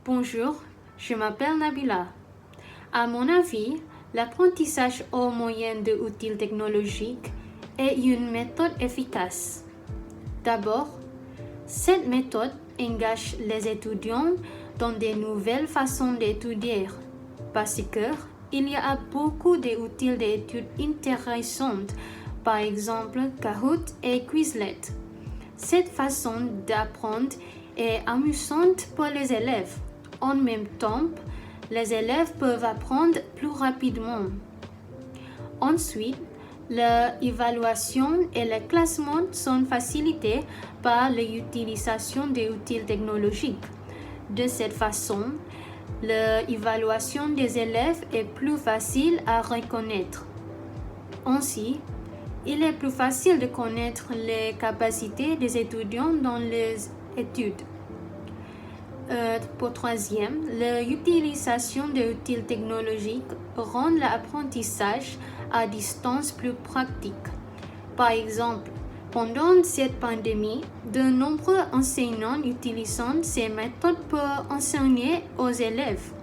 Bonjour, je m'appelle Nabila. À mon avis, l'apprentissage au moyen d'outils technologiques est une méthode efficace. D'abord, cette méthode engage les étudiants dans de nouvelles façons d'étudier parce qu'il y a beaucoup d'outils d'études intéressantes, par exemple Kahoot et Quizlet. Cette façon d'apprendre est amusante pour les élèves. En même temps, les élèves peuvent apprendre plus rapidement. Ensuite, l'évaluation et le classement sont facilités par l'utilisation d'outils technologiques. De cette façon, l'évaluation des élèves est plus facile à reconnaître. Ainsi, il est plus facile de connaître les capacités des étudiants dans les études. Pour troisième, l'utilisation d'outils technologiques rend l'apprentissage à distance plus pratique. Par exemple, pendant cette pandémie, de nombreux enseignants utilisent ces méthodes pour enseigner aux élèves.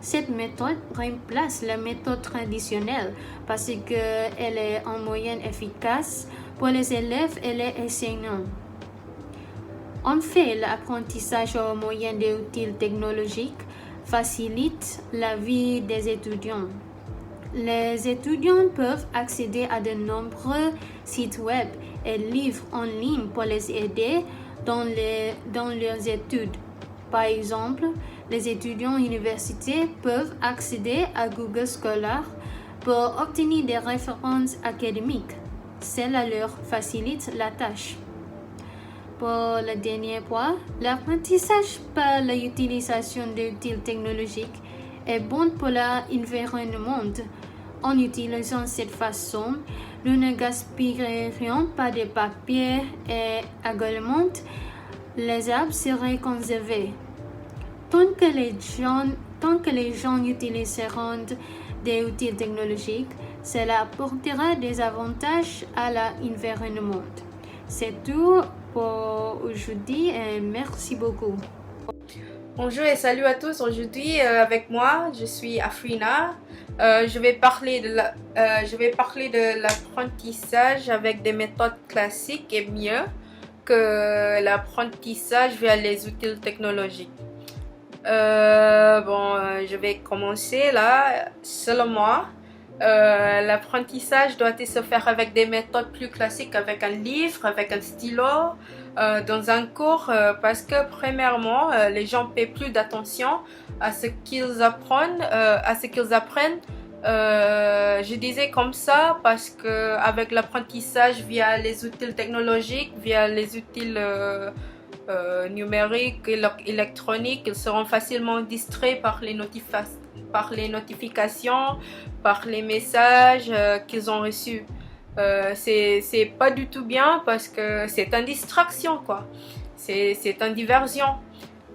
Cette méthode remplace la méthode traditionnelle parce qu'elle est en moyenne efficace pour les élèves et les enseignants. En fait, l'apprentissage au moyen d'outils technologiques facilite la vie des étudiants. Les étudiants peuvent accéder à de nombreux sites web et livres en ligne pour les aider dans leurs études. Par exemple, les étudiants universitaires peuvent accéder à Google Scholar pour obtenir des références académiques. Cela leur facilite la tâche. Pour le dernier point, l'apprentissage par l'utilisation d'outils technologiques est bon pour l'environnement. En utilisant cette façon, nous ne gaspillerions pas de papier et également les arbres seraient conservés. Tant que les gens utiliseront des outils technologiques, cela apportera des avantages à l'environnement. C'est tout pour aujourd'hui et merci beaucoup. Bonjour et salut à tous. Aujourd'hui avec moi, je suis Afrina. Je vais parler de l'apprentissage avec des méthodes classiques et mieux que l'apprentissage via les outils technologiques. Je vais commencer là. Selon moi, l'apprentissage doit se faire avec des méthodes plus classiques, avec un livre, avec un stylo, dans un cours, parce que premièrement, les gens paient plus d'attention à ce qu'ils apprennent, je disais comme ça parce que avec l'apprentissage via les outils technologiques, via les outils numériques, électroniques, ils seront facilement distraits par les notifications, par les messages qu'ils ont reçus. C'est pas du tout bien parce que c'est une distraction, quoi. C'est une diversion.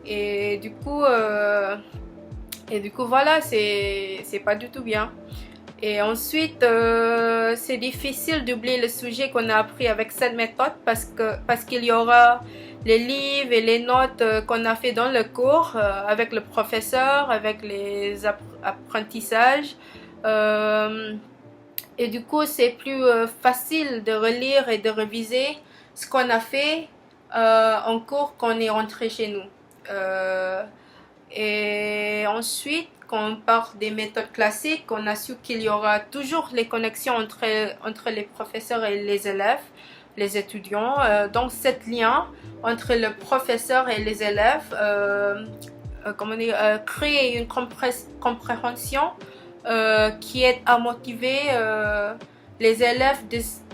Et du coup voilà, c'est pas du tout bien. Et ensuite, c'est difficile d'oublier le sujet qu'on a appris avec cette méthode parce qu'il y aura les livres et les notes qu'on a fait dans le cours avec le professeur, avec les apprentissages. Et du coup, c'est plus facile de relire et de réviser ce qu'on a fait en cours quand on est rentré chez nous. Et ensuite, quand on parle des méthodes classiques, on a su qu'il y aura toujours les connexions entre les professeurs et les élèves, les étudiants. Donc, cet lien entre le professeur et les élèves, créer une compréhension qui aide à motiver les élèves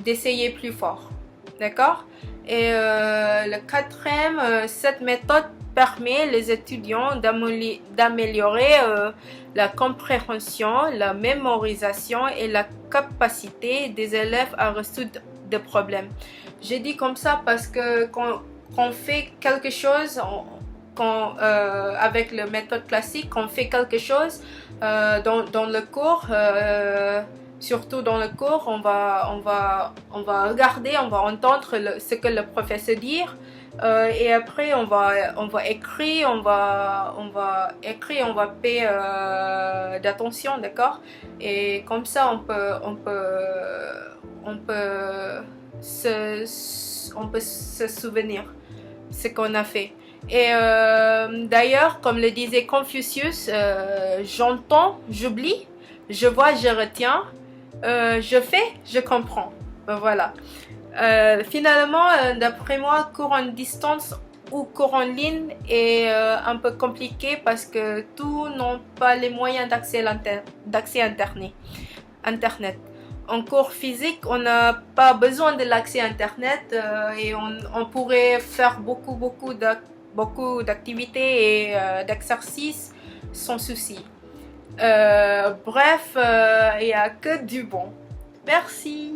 d'essayer plus fort. D'accord? Et le quatrième, cette méthode permet les étudiants d'améliorer la compréhension, la mémorisation et la capacité des élèves à résoudre des problèmes. J'ai dit comme ça parce que quand on fait quelque chose, avec la méthode classique, on fait quelque chose dans le cours, Surtout dans le cours, on va regarder, on va entendre ce que le professeur dit. Et après, on va écrire, on va payer d'attention, d'accord? Et comme ça, on peut se souvenir ce qu'on a fait. Et d'ailleurs, comme le disait Confucius, j'entends, j'oublie, je vois, je retiens, je fais, je comprends. Voilà. Finalement, d'après moi, cours en distance ou cours en ligne est un peu compliqué parce que tous n'ont pas les moyens d'accès à Internet. En cours physique, on n'a pas besoin de l'accès à Internet et on pourrait faire beaucoup d'activités et d'exercices sans souci. Bref, il n'y a que du bon. Merci.